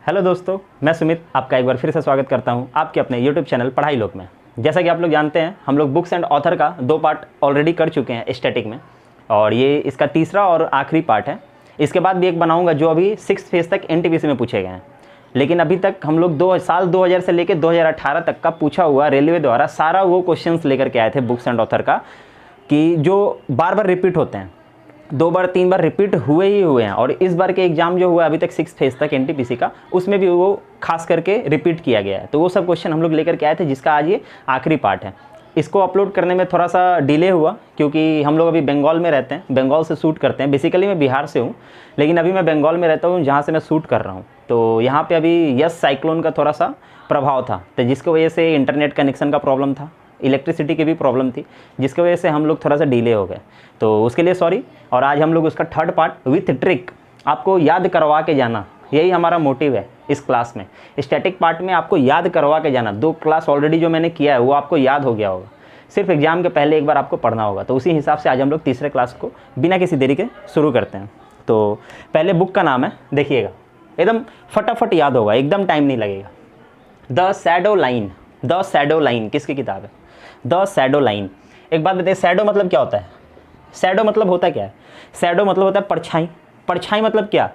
Hello दोस्तों, मैं सुमित आपका एक बार फिर से स्वागत करता हूं आपके अपने यूट्यूब चैनल पढ़ाई लोक में। जैसा कि आप लोग जानते हैं, हम लोग बुक्स एंड ऑथर का 2 पार्ट ऑलरेडी कर चुके हैं स्टैटिक में, और ये इसका तीसरा और आखिरी पार्ट है। इसके बाद भी एक बनाऊंगा जो अभी 6th फेज तक एनटीपीसी में पूछे गए हैं। लेकिन अभी तक हम लोग साल 2000 से लेकर 2018 तक का पूछा हुआ रेलवे द्वारा सारा वो क्वेश्चंस लेकर के आए थे बुक्स एंड ऑथर का, कि जो बार बार रिपीट होते हैं, 2 बार 3 बार रिपीट हुए ही हुए हैं। और इस बार के एग्जाम जो हुआ अभी तक 6th फेज तक एनटीपीसी का, उसमें भी वो खास करके रिपीट किया गया है। तो वो सब क्वेश्चन हम लोग लेकर के आए थे, जिसका आज ये आखिरी पार्ट है। इसको अपलोड करने में थोड़ा सा डिले हुआ, क्योंकि हम लोग अभी बंगाल में रहते हैं, बंगाल से शूट करते हैं। बेसिकली मैं बिहार से हूँ, लेकिन अभी मैं बंगाल में रहता हूँ, जहाँ से मैं शूट कर रहा हूँ। तो यहाँ पे अभी यस साइक्लोन का थोड़ा सा प्रभाव था, तो जिसकी वजह से इंटरनेट कनेक्शन का प्रॉब्लम था, इलेक्ट्रिसिटी की भी प्रॉब्लम थी, जिसकी वजह से हम लोग थोड़ा सा डिले हो गए। तो उसके लिए सॉरी। और आज हम लोग उसका 3rd पार्ट विथ ट्रिक आपको याद करवा के जाना, यही हमारा मोटिव है इस क्लास में। स्टैटिक पार्ट में आपको याद करवा के जाना। 2 क्लास ऑलरेडी जो मैंने किया है वो आपको याद हो गया होगा, सिर्फ एग्जाम के पहले एक बार आपको पढ़ना होगा। तो उसी हिसाब से आज हम लोग तीसरे क्लास को बिना किसी देरी के शुरू करते हैं। तो पहले बुक का नाम है, देखिएगा, एकदम फटाफट याद होगा, एकदम टाइम नहीं लगेगा। The shadow line. The shadow line किसकी किताब है? The shadow line. एक बात बताइए, शैडो मतलब क्या होता है? शैडो मतलब होता क्या है? शैडो मतलब होता है परछाई। परछाई मतलब क्या?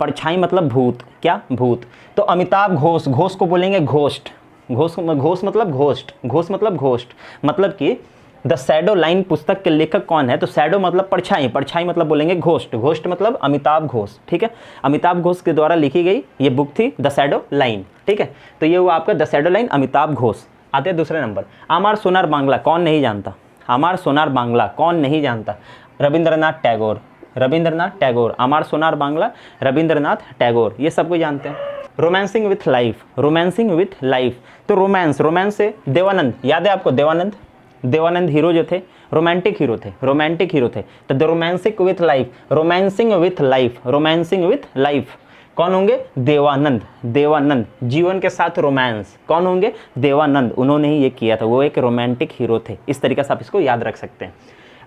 परछाई मतलब भूत। क्या? भूत। तो अमिताभ घोष, घोष को बोलेंगे घोस्ट। घोष मतलब घोस्ट। घोष मतलब घोस्ट। मतलब कि द शैडो लाइन पुस्तक के लेखक कौन है? तो शैडो मतलब परछाई, परछाई मतलब बोलेंगे घोस्ट, घोस्ट मतलब अमिताभ घोष। ठीक है, अमिताभ घोष के द्वारा लिखी गई ये बुक थी द शैडो लाइन। ठीक है, तो ये हुआ आपका the shadow line, Amitabh Ghosh. आते हैं दूसरे नंबर, अमर सोनार बांग्ला। कौन नहीं जानता? अमर सोनार बांग्ला कौन नहीं जानता? रविंद्रनाथ टैगोर। रविंद्रनाथ टैगोर, अमर सोनार बांग्ला, रविंद्रनाथ टैगोर, ये सब कोई जानते हैं। Romancing with life. Romancing with life, तो रोमांस, रोमांस से देवानंद, याद है आपको देवानंद? देवानंद हीरो जो थे, रोमांटिक हीरो थे, रोमांटिक हीरो थे। तो the romancing with life, romancing with life, romancing with life कौन होंगे? देवानंद। देवानंद, जीवन के साथ रोमांस कौन होंगे? देवानंद, उन्होंने ही ये किया था, वो एक रोमांटिक हीरो थे। इस तरीके से आप इसको याद रख सकते हैं।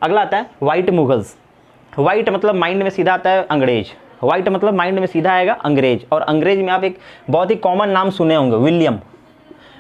अगला आता है वाइट मुगल्स। वाइट मतलब माइंड में सीधा आता है अंग्रेज। वाइट मतलब माइंड में सीधा आएगा अंग्रेज। और अंग्रेज में आप एक बहुत ही कॉमन नाम सुने होंगे, William,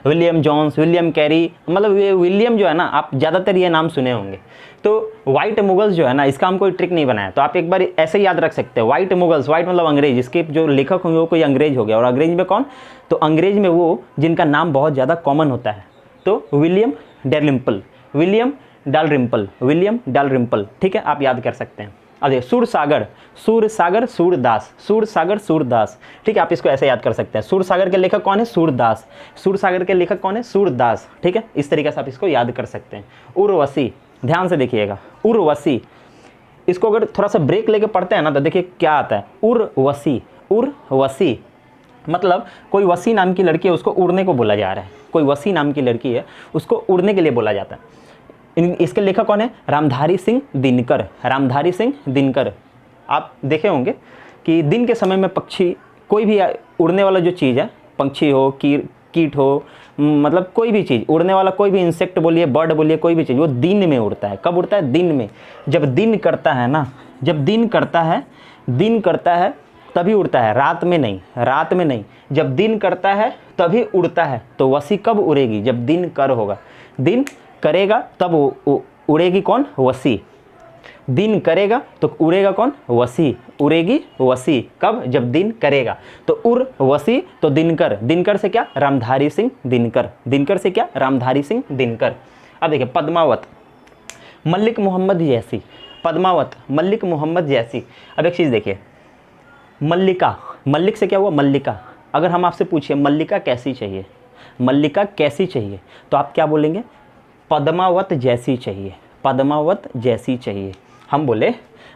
William Jones, William Carey, मतलब ये विलियम जो है ना, आप ज़्यादातर ये नाम सुने होंगे। तो वाइट मुगल्स जो है ना, इसका हम कोई ट्रिक नहीं बनाया, तो आप एक बार ऐसे ही याद रख सकते हैं, वाइट मुगल्स। वाइट मतलब अंग्रेज, इसके जो लेखक होंगे वो कोई अंग्रेज हो गया। और अंग्रेज में कौन? तो अंग्रेज में वो जिनका नाम बहुत ज़्यादा कॉमन होता है। तो William Dalrymple, William Dalrymple, William Dalrymple. ठीक है, आप याद कर सकते हैं। अरे सूरसागर, सूरसागर सूरदास, सूरसागर सूरदास। ठीक है, आप इसको ऐसे याद कर सकते हैं। सूरसागर के लेखक कौन है? सूरदास। सूरसागर के लेखक कौन है? सूरदास। ठीक है, इस तरीके से आप इसको याद कर सकते हैं। उर्वशी, ध्यान से देखिएगा, उर्वशी। इसको अगर थोड़ा सा ब्रेक लेके पढ़ते हैं ना, तो देखिए क्या आता है, उर्वशी। उर्वशी मतलब कोई वसी नाम की लड़की है, उसको उड़ने को बोला जा रहा है। कोई वसी नाम की लड़की है, उसको उड़ने के लिए बोला जाता है। इसके लेखक कौन है? रामधारी सिंह दिनकर। रामधारी सिंह दिनकर। आप देखे होंगे कि दिन के समय में पक्षी, कोई भी उड़ने वाला जो चीज़ है, पंछी हो, कीट हो, मतलब कोई भी चीज़ उड़ने वाला, कोई भी इंसेक्ट बोलिए, बर्ड बोलिए, कोई भी चीज़, वो दिन में उड़ता है। कब उड़ता है? दिन में। जब दिन करता है ना, जब दिन करता है, दिन करता है तभी उड़ता है, रात में नहीं, रात में नहीं। जब दिन करता है तभी उड़ता है। तो वसी कब उड़ेगी? जब दिन कर होगा, दिन करेगा तब उड़ेगी कौन? वसी। दिन करेगा तो उड़ेगा कौन? वसी। उड़ेगी वसी कब? जब दिन करेगा। तो उर्वशी, तो दिनकर। दिनकर से क्या? रामधारी सिंह दिनकर। दिनकर से क्या? रामधारी सिंह दिनकर। अब देखिए पद्मावत, मलिक मोहम्मद जैसी। पद्मावत, मलिक मोहम्मद जैसी। अब एक चीज़ देखिए, मल्लिका, मल्लिक से क्या हुआ? मल्लिका। अगर हम आपसे पूछिए मल्लिका कैसी चाहिए, मल्लिका कैसी चाहिए, तो आप क्या बोलेंगे? पद्मावत जैसी चाहिए। पद्मावत जैसी चाहिए। हम बोले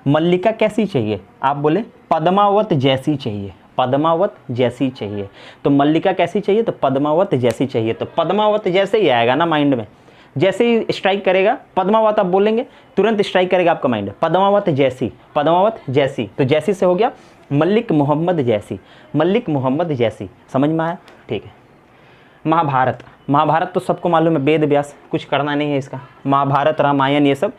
मल्लिका कैसी चाहिए, आप बोले पद्मावत जैसी चाहिए। पद्मावत जैसी चाहिए, तो मल्लिका कैसी चाहिए? तो पद्मावत जैसी चाहिए। तो पद्मावत जैसे ही आएगा ना माइंड में, जैसे ही स्ट्राइक करेगा पद्मावत आप बोलेंगे, तुरंत स्ट्राइक करेगा आपका माइंड, पद्मावत जैसी, पद्मावत जैसी। तो जैसी से हो गया मलिक मोहम्मद जैसी। मलिक मोहम्मद जैसी। समझ में आया? ठीक है। महाभारत, महाभारत तो सबको मालूम है, वेद व्यास, कुछ करना नहीं है इसका। महाभारत, रामायण, ये सब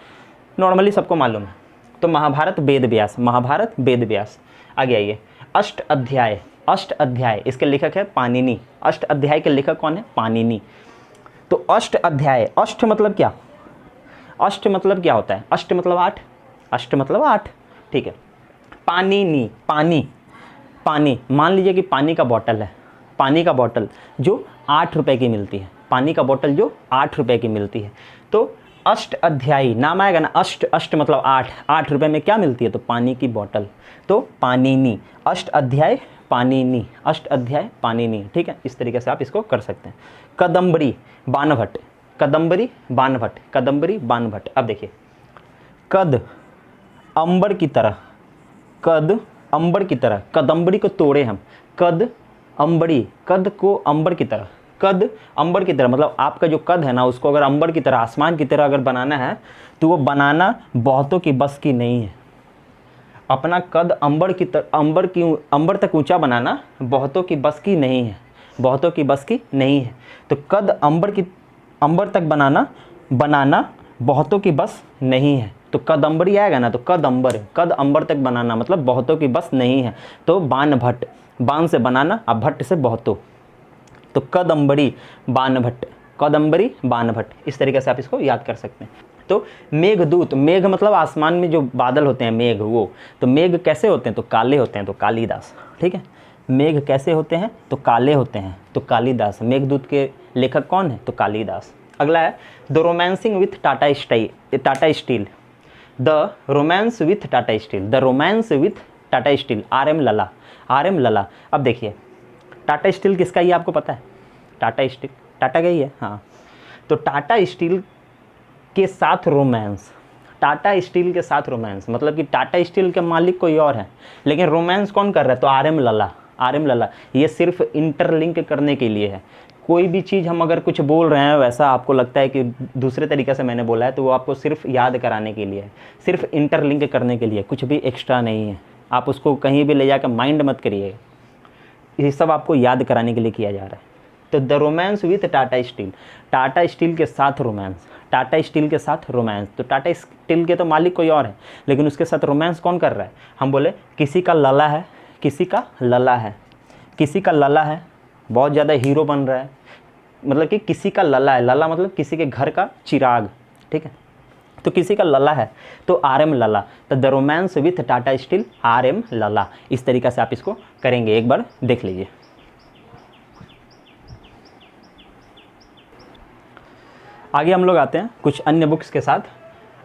नॉर्मली सबको मालूम है। तो महाभारत वेद व्यास, महाभारत वेद व्यास। आगे आइए, अष्ट अध्याय। अष्ट अध्याय, इसके लेखक है पाणिनि। अष्ट अध्याय के लेखक कौन है? पाणिनि। तो अष्ट अध्याय, अष्ट मतलब क्या? अष्ट मतलब क्या होता है? अष्ट मतलब 8, अष्ट मतलब 8, ठीक है। पाणिनि, पानी, पानी, मान लीजिए कि पानी का बॉटल है, पानी का बॉटल जो 8 रुपए की मिलती है, पानी का बॉटल जो 8 रुपए की मिलती है। तो अष्ट अध्यायी नाम आएगा ना, अष्ट, अष्ट मतलब 8, 8 रुपए में क्या मिलती है? तो पानी की बॉटल। तो पाणिनि, अष्ट अध्याय पाणिनि, अष्ट अध्याय पाणिनि, ठीक है। इस तरीके से आप इसको कर सकते हैं। कदम्बरी बाणभट्ट, कदम्बरी बाणभट्ट, कदम्बरी बाणभट्ट। अब देखिए, कद अंबर की तरह, कद अंबर की तरह, कदम्बरी को तोड़े हम, कद अंबरी, कद को अंबर की तरह, कद अंबर की तरह मतलब आपका जो कद है ना, उसको अगर अंबर की तरह, आसमान की तरह अगर बनाना है तो वो बनाना बहुतों की बस की नहीं है। अपना कद अंबर की तरह, अंबर तक ऊंचा बनाना बहुतों की बस की नहीं है, बहुतों की बस की नहीं है। तो कद अंबर तक बनाना बहुतों की बस नहीं है। तो कदम्बरी आएगा ना, तो कद अंबर तक बनाना मतलब बहुतों की बस नहीं है। तो बाणभट्ट, बाण से बनाना, अब भट्ट से बहुतों, तो कदम्बरी बाणभट्ट, कदम्बरी बाणभट्ट। इस तरीके से आप इसको याद कर सकते हैं। तो मेघदूत, मेघ मतलब आसमान में जो बादल होते हैं मेघ, वो तो मेघ कैसे होते हैं? तो काले होते हैं, तो कालिदास, ठीक है। मेघ कैसे होते हैं? तो काले होते हैं, तो कालिदास। मेघदूत के लेखक कौन है? तो कालिदास। अगला है the romancing with Tata steel, the romance with Tata steel, the romance with Tata steel, RM Lalla, RM लला। अब देखिए, टाटा स्टील किसका ये आपको पता है? टाटा स्टील टाटा का ही है, हाँ। तो टाटा स्टील के साथ रोमांस, टाटा स्टील के साथ रोमांस मतलब कि टाटा स्टील के मालिक कोई और है, लेकिन रोमांस कौन कर रहा है? तो RM लला, RM लला। ये सिर्फ इंटरलिंक करने के लिए है। कोई भी चीज़ हम अगर कुछ बोल रहे हैं वैसा आपको लगता है कि दूसरे तरीके से मैंने बोला है, तो वो आपको सिर्फ याद कराने के लिए है, सिर्फ इंटरलिंक करने के लिए, कुछ भी एक्स्ट्रा नहीं है। आप उसको कहीं भी ले जाकर माइंड मत करिए, ये सब आपको याद कराने के लिए किया जा रहा है। तो the romance with Tata steel, Tata steel के साथ रोमांस, टाटा स्टील के साथ रोमांस। तो टाटा स्टील के तो मालिक कोई और है, लेकिन उसके साथ रोमांस कौन कर रहा है? हम बोले किसी का लला है, किसी का लला है, किसी का लला है, बहुत ज़्यादा हीरो बन रहा है, मतलब कि किसी का लला है, लला मतलब किसी के घर का चिराग, ठीक है। तो किसी का लला है तो RM लला। तो the romance with Tata steel, RM लला। इस तरीके से आप इसको करेंगे, एक बार देख लीजिए। आगे हम लोग आते हैं कुछ अन्य बुक्स के साथ।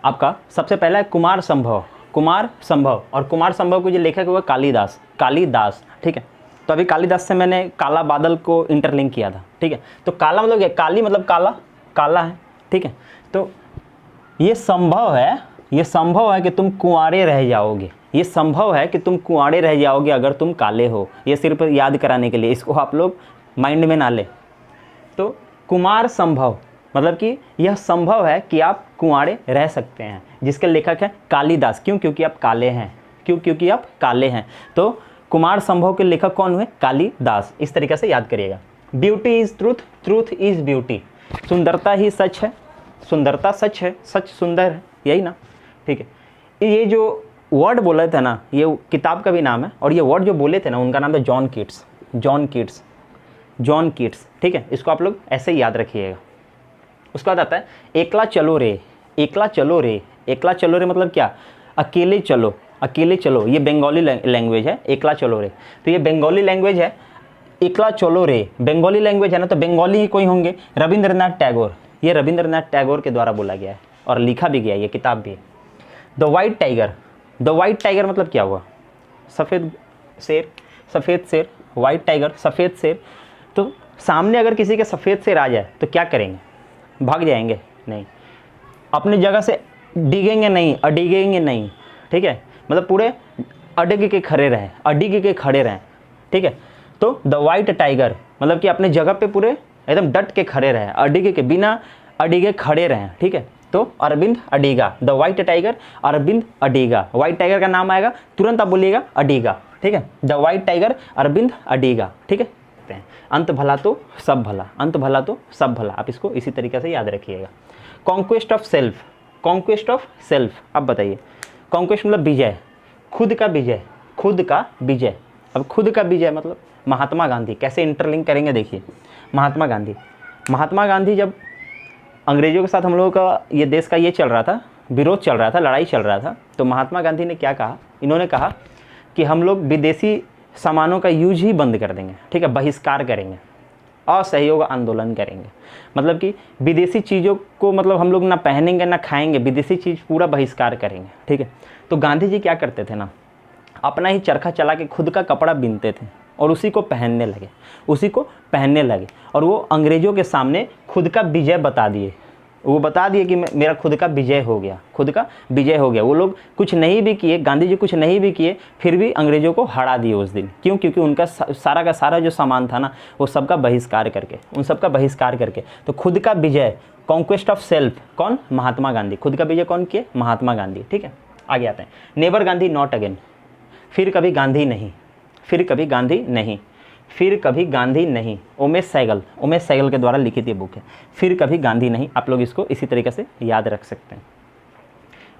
आपका सबसे पहला है कुमार संभव, कुमार संभव, और कुमार संभव को जो लेखक हुआ कालिदास, कालिदास, ठीक है। तो अभी कालिदास से मैंने काला बादल को इंटरलिंक किया था, ठीक है। तो काला मतलब क्या? काली मतलब काला, काला है, ठीक है। तो ये संभव है, ये संभव है कि तुम कुंवारे रह जाओगे, ये संभव है कि तुम कुंवारे रह जाओगे अगर तुम काले हो। ये सिर्फ याद कराने के लिए, इसको आप लोग माइंड में ना ले। तो कुमार संभव मतलब कि यह संभव है कि आप कुंवारे रह सकते हैं, जिसके लेखक है कालिदास। क्यों? क्योंकि आप काले हैं, क्यों? क्योंकि आप काले हैं। तो कुमार संभव के लेखक कौन हुए? कालिदास। इस तरीके से याद करिएगा। Beauty is truth, truth is beauty, सुंदरता ही सच है, सुंदरता सच है, सच सुंदर है, यही ना, ठीक है। ये जो वर्ड बोले थे ना, ये किताब का भी नाम है, और ये वर्ड जो बोले थे ना, उनका नाम था John Keats, John Keats, John Keats, ठीक है। इसको आप लोग ऐसे ही याद रखिएगा। उसके बाद आता है एकला चलो रे, एकला चलो रे, एकला चलो रे मतलब क्या? अकेले चलो, अकेले चलो। ये बंगाली लैंग्वेज है, एकला चलो रे। तो ये बंगाली लैंग्वेज है, एकला चलो रे बंगाली लैंग्वेज है ना, तो बंगाली ही कोई होंगे। रविंद्रनाथ टैगोर, ये रविंद्रनाथ टैगोर के द्वारा बोला गया है और लिखा भी गया है, ये किताब भी है। The white tiger, the white tiger मतलब क्या हुआ? सफ़ेद शेर, सफ़ेद शेर, वाइट टाइगर, सफ़ेद शेर। तो सामने अगर किसी के सफ़ेद शेर आ जाए तो क्या करेंगे? भाग जाएंगे? नहीं, अपनी जगह से डिगेंगे नहीं, अडिगेंगे नहीं, ठीक है। मतलब पूरे अडिग के खड़े रहें, अडिग के खड़े रहें, ठीक है। तो द वाइट टाइगर मतलब कि अपने जगह पे पूरे एकदम डट के खड़े रहें, अडिग के, बिना अडिगे खड़े रहें, ठीक है। तो Arvind Adiga, the white Tiger Arvind Adiga. White Tiger का नाम आएगा, तुरंत आप बोलिएगा अडिगा, ठीक है। The white Tiger Arvind Adiga, ठीक है। अंत भला तो सब भला, अंत भला तो सब भला। आप इसको इसी तरीके से याद रखिएगा। Conquest of self, conquest of self. अब बताइए, कॉन्क्वेस्ट मतलब विजय, खुद का विजय, खुद का विजय, अब खुद का विजय मतलब महात्मा गांधी, कैसे इंटरलिंक करेंगे देखिए। महात्मा गांधी जब अंग्रेज़ों के साथ हम लोगों का ये देश का ये चल रहा था, विरोध चल रहा था, लड़ाई चल रहा था, तो महात्मा गांधी ने क्या कहा, इन्होंने कहा कि हम लोग विदेशी सामानों का यूज ही बंद कर देंगे, ठीक है, बहिष्कार करेंगे, असहयोग आंदोलन करेंगे। मतलब कि विदेशी चीज़ों को मतलब हम लोग ना पहनेंगे ना खाएंगे, विदेशी चीज़ पूरा बहिष्कार करेंगे, ठीक है। तो गांधी जी क्या करते थे ना, अपना ही चरखा चला के खुद का कपड़ा बीनते थे और उसी को पहनने लगे और वो अंग्रेज़ों के सामने खुद का विजय बता दिए। वो बता दिए कि मेरा खुद का विजय हो गया। वो लोग कुछ नहीं भी किए, गांधी जी कुछ नहीं भी किए, फिर भी अंग्रेज़ों को हरा दिए उस दिन। क्यों? क्योंकि उनका सारा का सारा जो सामान था ना, वो सबका बहिष्कार करके तो खुद का विजय, कॉन्क्वेस्ट ऑफ सेल्फ, कौन? महात्मा गांधी। खुद का विजय कौन किए? महात्मा गांधी, ठीक है। आगे आते हैं, नेवर गांधी नॉट अगेन, फिर कभी गांधी नहीं, उमेश सैगल के द्वारा लिखित ये बुक है, फिर कभी गांधी नहीं। आप लोग इसको इसी तरीके से याद रख सकते हैं।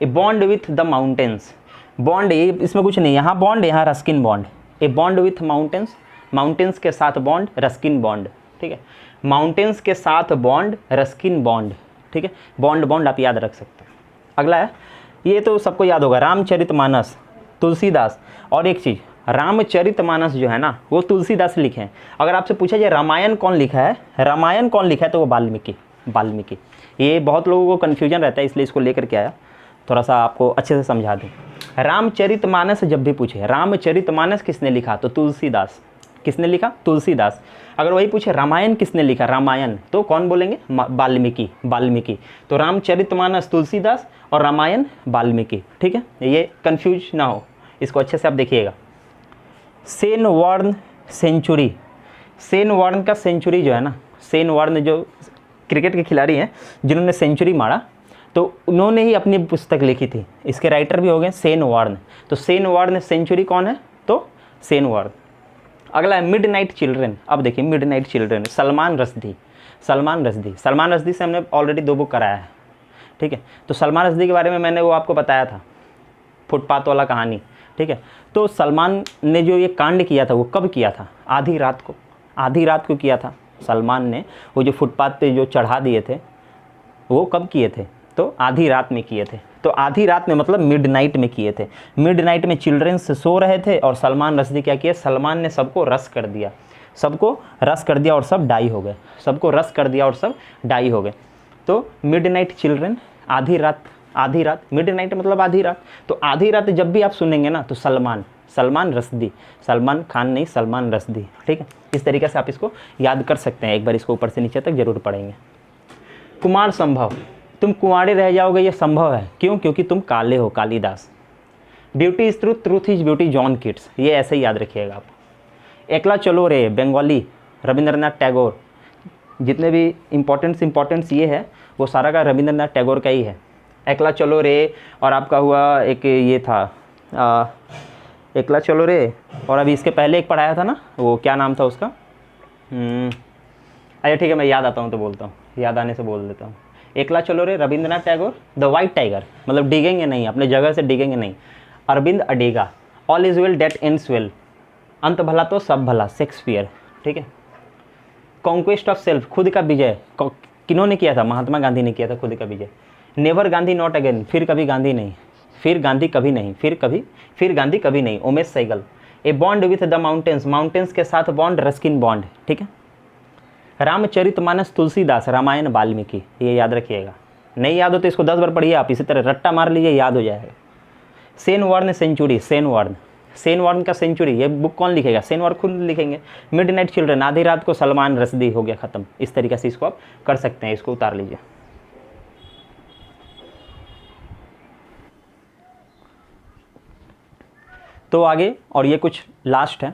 A bond with the mountains, bond ये इसमें कुछ नहीं, यहाँ बॉन्ड, यहाँ Ruskin Bond. A bond with mountains, mountains के साथ बॉन्ड, रस्किन बॉन्ड, ठीक है। माउंटेन्स के साथ बॉन्ड, रस्किन बॉन्ड, ठीक है। बॉन्ड आप याद रख सकते हैं। अगला है, ये तो सबको याद होगा, रामचरितमानस, तुलसीदास। और एक चीज़, रामचरितमानस जो है ना, वो तुलसीदास लिखे हैं। अगर आपसे पूछा जाए रामायण कौन लिखा है, तो वो वाल्मीकि। ये बहुत लोगों को कन्फ्यूजन रहता है, इसलिए इसको लेकर के आया, थोड़ा सा आपको अच्छे से समझा दूँ। रामचरितमानस जब भी पूछे, रामचरितमानस किसने लिखा, तो तुलसीदास। किसने लिखा? तुलसीदास। अगर वही पूछे रामायण किसने लिखा, रामायण, तो कौन बोलेंगे? वाल्मीकि। तो रामचरितमानस तुलसीदास और रामायण वाल्मीकि, ठीक है। ये कन्फ्यूज ना हो, इसको अच्छे से आप देखिएगा। Shane Warne century, Shane Warne का सेंचुरी जो है ना, सेन वार्न जो क्रिकेट के खिलाड़ी हैं जिन्होंने सेंचुरी मारा, तो उन्होंने ही अपनी पुस्तक लिखी थी। इसके राइटर भी हो गए सेन वार्न। तो सेन वार्न सेंचुरी कौन है? तो सेन वार्न। अगला है मिडनाइट चिल्ड्रन। अब देखिए मिडनाइट चिल्ड्रन, सलमान रश्दी से हमने ऑलरेडी 2 बुक कराया है, ठीक है। तो सलमान रश्दी के बारे में मैंने वो आपको बताया था, फुटपाथ वाला कहानी, ठीक है। तो सलमान ने जो ये कांड किया था, वो कब किया था? आधी रात को किया था सलमान ने। वो जो फुटपाथ पे जो चढ़ा दिए थे, वो कब किए थे? तो आधी रात में किए थे। तो आधी रात में मतलब मिडनाइट में किए थे। मिडनाइट में चिल्ड्रंस सो रहे थे और सलमान रश्दी क्या किया? सलमान ने सबको रश कर दिया और सब डाई हो गए। तो मिडनाइट चिल्ड्रन, आधी रात, मिडनाइट मतलब आधी रात। तो आधी रात जब भी आप सुनेंगे ना, तो सलमान रश्दी, सलमान खान नहीं, सलमान रश्दी, ठीक है। इस तरीके से आप इसको याद कर सकते हैं। एक बार इसको ऊपर से नीचे तक जरूर पढ़ेंगे। कुमार संभव, तुम कुंवारे रह जाओगे ये संभव है। क्यों? क्योंकि तुम काले हो, Kalidas. Beauty is truth, truth is beauty, John Keats. ये ऐसे ही याद रखिएगा आप। एकला चलो रे, बंगाली, रविंद्रनाथ टैगोर। जितने भी इम्पोर्टेंस ये है, वो सारा का रविंद्रनाथ टैगोर का ही है। एकला चलो रे, और आपका हुआ एक ये था एकला चलो रे, और अभी इसके पहले एक पढ़ाया था ना, वो क्या नाम था उसका? अच्छा ठीक है, मैं याद आता हूँ तो बोलता हूँ, याद आने से बोल देता हूँ। एकला चलो रे, Rabindranath Tagore. The white tiger मतलब डिगेंगे नहीं, अपने जगह से डिगेंगे नहीं, अरविंद अडेगा। All is well that ends well, अंत भला तो सब भला, शेक्सपियर, ठीक है। कॉन्क्वेस्ट ऑफ सेल्फ, खुद का विजय किन्होंने किया था? महात्मा गांधी ने किया था खुद का विजय। नेवर गांधी नॉट अगेन, फिर कभी गांधी नहीं, फिर गांधी कभी नहीं, फिर गांधी कभी नहीं, Umesh Saigal. A bond with the mountains, mountains के साथ बॉन्ड, रस्किन बॉन्ड, ठीक है। रामचरितमानस तुलसीदास, रामायण वाल्मीकि। ये याद रखिएगा, नहीं याद हो तो इसको 10 बार पढ़िए आप, इसी तरह रट्टा मार लीजिए, याद हो जाएगा। Shane Warne century, Shane Warne का सेंचुरी, ये बुक कौन लिखेगा? सेन वार्न खुद लिखेंगे। मिडनाइट चिल्ड्रन, आधी रात को सलमान रश्दी, हो गया खत्म। इस तरीके से इसको आप कर सकते हैं, इसको उतार लीजिए। तो आगे, और ये कुछ लास्ट है,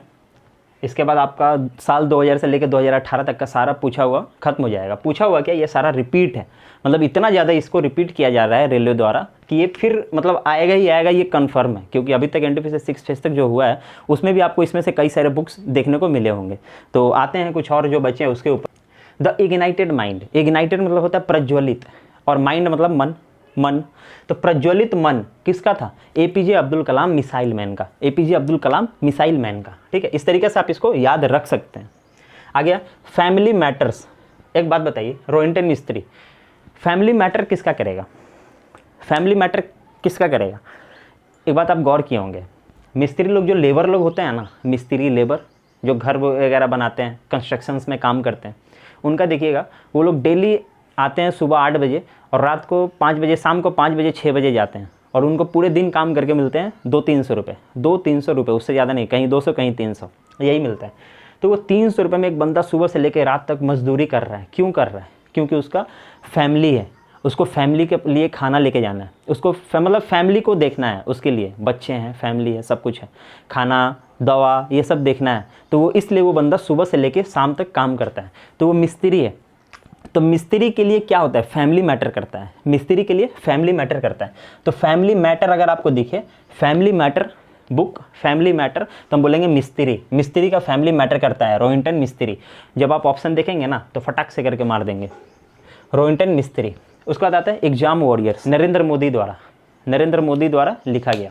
इसके बाद आपका साल 2000 से लेकर 2018 तक का सारा पूछा हुआ खत्म हो जाएगा। पूछा हुआ क्या? ये सारा रिपीट है, मतलब इतना ज़्यादा इसको रिपीट किया जा रहा है रेलवे द्वारा कि ये फिर मतलब आएगा ही आएगा, ये कंफर्म है। क्योंकि अभी तक एनटीपीसी से 6 फेज तक जो हुआ है, उसमें भी आपको इसमें से कई सारे बुक्स देखने को मिले होंगे। तो आते हैं कुछ और जो बचे हैं उसके ऊपर। द इग्नाइटेड माइंड, इग्नाइटेड मतलब होता है प्रज्वलित, और माइंड मतलब मन, मन, तो प्रज्वलित मन किसका था? APJ Abdul Kalam missile man का, APJ Abdul Kalam missile man का। ठीक है, इस तरीके से आप इसको याद रख सकते हैं। आ गया फैमिली मैटर्स। एक बात बताइए, रोहिंटन मिस्त्री फैमिली मैटर किसका करेगा? फैमिली मैटर किसका करेगा? एक बात आप गौर किए होंगे, मिस्त्री लोग जो लेबर लोग होते हैं ना, मिस्त्री लेबर जो घर वगैरह बनाते हैं, कंस्ट्रक्शंस में काम करते हैं, उनका देखिएगा वो लोग डेली आते हैं सुबह 8 बजे और रात को 5 बजे, शाम को 5 बजे 6 बजे जाते हैं, और उनको पूरे दिन काम करके मिलते हैं 200-300 रुपये, 200-300 रुपये, उससे ज़्यादा नहीं, कहीं 200 कहीं 300, यही मिलता है। तो वो 300 रुपये में एक बंदा सुबह से लेकर रात तक मजदूरी कर रहा है। क्यों कर रहा है? क्योंकि उसका फैमिली है, उसको फैमिली के लिए खाना लेके जाना है, उसको मतलब फैमिली को देखना है, उसके लिए बच्चे हैं, फैमिली है, सब कुछ है, खाना दवा ये सब देखना है। तो वो इसलिए वो बंदा सुबह से लेके शाम तक काम करता है, तो वो मिस्त्री है। तो मिस्त्री के लिए क्या होता है? फैमिली मैटर करता है, मिस्त्री के लिए फैमिली मैटर करता है। तो फैमिली मैटर अगर आपको दिखे, family matter book, family matter, तो हम बोलेंगे मिस्त्री, मिस्त्री का फैमिली मैटर करता है, रोहिंटन मिस्त्री। जब आप ऑप्शन देखेंगे ना तो फटाक से करके मार देंगे, रोहिंटन मिस्त्री। उसके बाद आता है एग्जाम वॉरियर्स, नरेंद्र मोदी द्वारा, नरेंद्र मोदी द्वारा लिखा गया,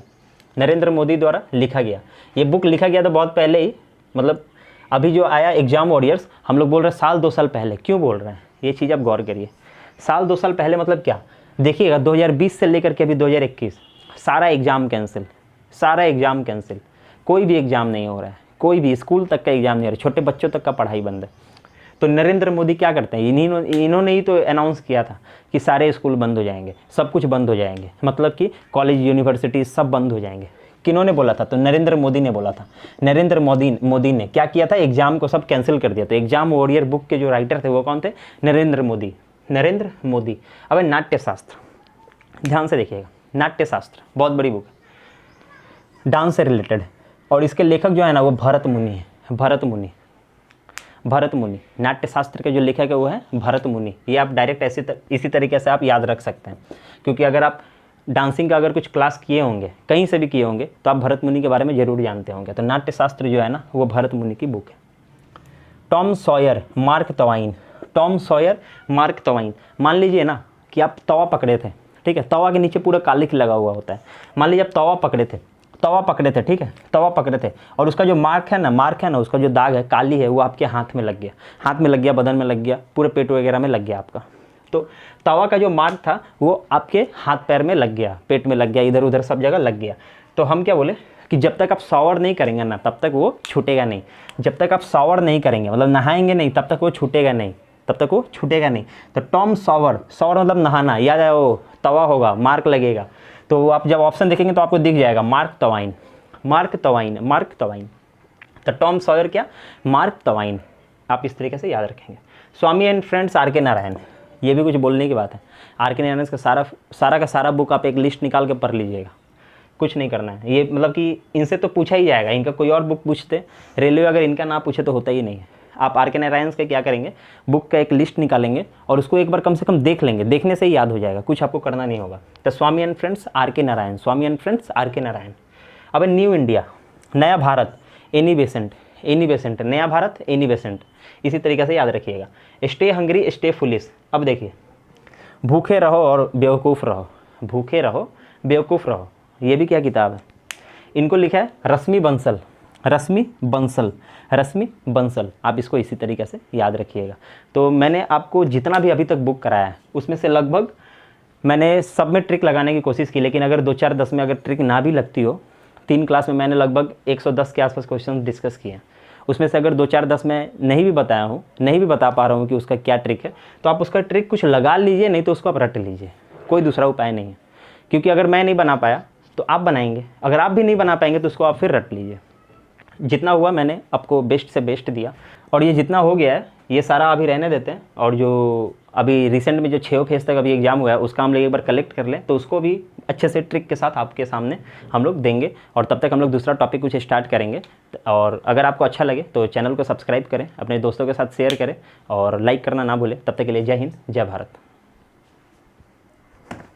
नरेंद्र मोदी द्वारा लिखा गया। ये बुक लिखा गया था बहुत पहले ही, मतलब अभी जो आया एग्जाम वॉरियर्स, हम लोग बोल रहे हैं साल 2 साल पहले। क्यों बोल रहे हैं ये चीज़ आप गौर करिए, साल 2 साल पहले मतलब क्या? देखिएगा 2020 से लेकर के अभी 2021 सारा एग्ज़ाम कैंसिल, सारा एग्ज़ाम कैंसिल, कोई भी एग्ज़ाम नहीं हो रहा है, कोई भी स्कूल तक का एग्ज़ाम नहीं हो रहा है, छोटे बच्चों तक का पढ़ाई बंद है। तो नरेंद्र मोदी क्या करते हैं? इन्होंने ही तो अनाउंस किया था कि सारे स्कूल बंद हो जाएंगे, सब कुछ बंद हो जाएंगे, मतलब कि कॉलेज यूनिवर्सिटी सब बंद हो जाएंगे। किन्होंने बोला था? तो नरेंद्र मोदी ने बोला था। नरेंद्र मोदी ने क्या किया था? एग्जाम को सब कैंसिल कर दिया। तो एग्जाम वॉरियर बुक के जो राइटर थे वो कौन थे? नरेंद्र मोदी, नरेंद्र मोदी। अब नाट्यशास्त्र, ध्यान से देखिएगा, नाट्यशास्त्र बहुत बड़ी बुक है, डांस से रिलेटेड, और इसके लेखक जो है ना वो भरत मुनि है, भरत मुनि, भरत मुनि। नाट्यशास्त्र के जो लेखक है वो है भरत मुनि। ये आप डायरेक्ट इसी तरीके से आप याद रख सकते हैं, क्योंकि अगर आप डांसिंग का अगर कुछ क्लास किए होंगे, कहीं से भी किए होंगे, तो आप भरत मुनि के बारे में ज़रूर जानते होंगे। तो नाट्यशास्त्र जो है ना वो भरत मुनि की बुक है। Tom Sawyer, mark twine, Tom Sawyer, mark twine. मान लीजिए ना कि आप तवा पकड़े थे, ठीक है, तवा के नीचे पूरा कालिख लगा हुआ होता है। मान लीजिए आप तवा पकड़े थे, ठीक है, तवा पकड़े थे, और उसका जो मार्क है ना, उसका जो दाग है, काली है, वो आपके हाथ में लग गया, बदन में लग गया, पूरे पेट वगैरह में लग गया आपका। तो तवा का जो मार्क था वो आपके हाथ पैर में लग गया, पेट में लग गया, इधर उधर सब जगह लग गया। तो हम क्या बोले कि जब तक आप शावर नहीं करेंगे ना तब तक वो छूटेगा नहीं, जब तक आप शावर नहीं करेंगे, मतलब नहाएंगे नहीं, तब तक वो छूटेगा नहीं, तब तक वो छूटेगा नहीं। तो टॉम सॉवर, सॉवर मतलब नहाना, याद है, वो तवा होगा, मार्क लगेगा। तो आप जब ऑप्शन देखेंगे तो आपको दिख जाएगा mark twine, mark twine, mark twine. तो टॉम सॉयर क्या? Mark twine. आप इस तरीके से याद रखेंगे। स्वामी एंड फ्रेंड्स, आर के नारायण, ये भी कुछ बोलने की बात है। आर के नारायण का सारा बुक आप एक लिस्ट निकाल के पढ़ लीजिएगा, कुछ नहीं करना है। ये मतलब कि इनसे तो पूछा ही जाएगा, इनका कोई और बुक पूछते, रेलवे अगर इनका ना पूछे तो होता ही नहीं है। आप आर के नारायण का क्या करेंगे, बुक का एक लिस्ट निकालेंगे और उसको एक बार कम से कम देख लेंगे, देखने से ही याद हो जाएगा, कुछ आपको करना नहीं होगा। तो स्वामी एंड फ्रेंड्स आर के नारायण, स्वामी एंड फ्रेंड्स आर के नारायण। अब न्यू इंडिया, नया भारत, एनी बेसेंट, नया भारत, एनी बेसेंट। इसी तरीके से याद रखिएगा। Stay hungry, stay foolish. अब देखिए, भूखे रहो और बेवकूफ़ रहो, भूखे रहो बेवकूफ़ रहो, ये भी क्या किताब है? इनको लिखा है रश्मि बंसल, रश्मि बंसल, रश्मि बंसल। आप इसको इसी तरीके से याद रखिएगा। तो मैंने आपको जितना भी अभी तक बुक कराया है उसमें से लगभग मैंने सब में ट्रिक लगाने की कोशिश की, लेकिन अगर 2, 4, 10 में अगर ट्रिक ना भी लगती हो, 3 क्लास में मैंने लगभग 110 के आसपास क्वेश्चन डिस्कस किए हैं। उसमें से अगर 2, 4, 10 में नहीं भी बताया हूँ, नहीं भी बता पा रहा हूँ कि उसका क्या ट्रिक है, तो आप उसका ट्रिक कुछ लगा लीजिए, नहीं तो उसको आप रट लीजिए, कोई दूसरा उपाय नहीं है। क्योंकि अगर मैं नहीं बना पाया तो आप बनाएंगे, अगर आप भी नहीं बना पाएंगे तो उसको आप फिर रट लीजिए। जितना हुआ मैंने आपको बेस्ट से बेस्ट दिया, और ये जितना हो गया है ये सारा अभी रहने देते हैं। और जो अभी रिसेंट में जो 6 फेज तक अभी एग्जाम हुआ है उसका हम लोग एक बार कलेक्ट कर लें, तो उसको भी अच्छे से ट्रिक के साथ आपके सामने हम लोग देंगे, और तब तक हम लोग दूसरा टॉपिक कुछ स्टार्ट करेंगे। और अगर आपको अच्छा लगे तो चैनल को सब्सक्राइब करें, अपने दोस्तों के साथ शेयर करें और लाइक करना ना भूलें। तब तक के लिए जय हिंद, जय भारत।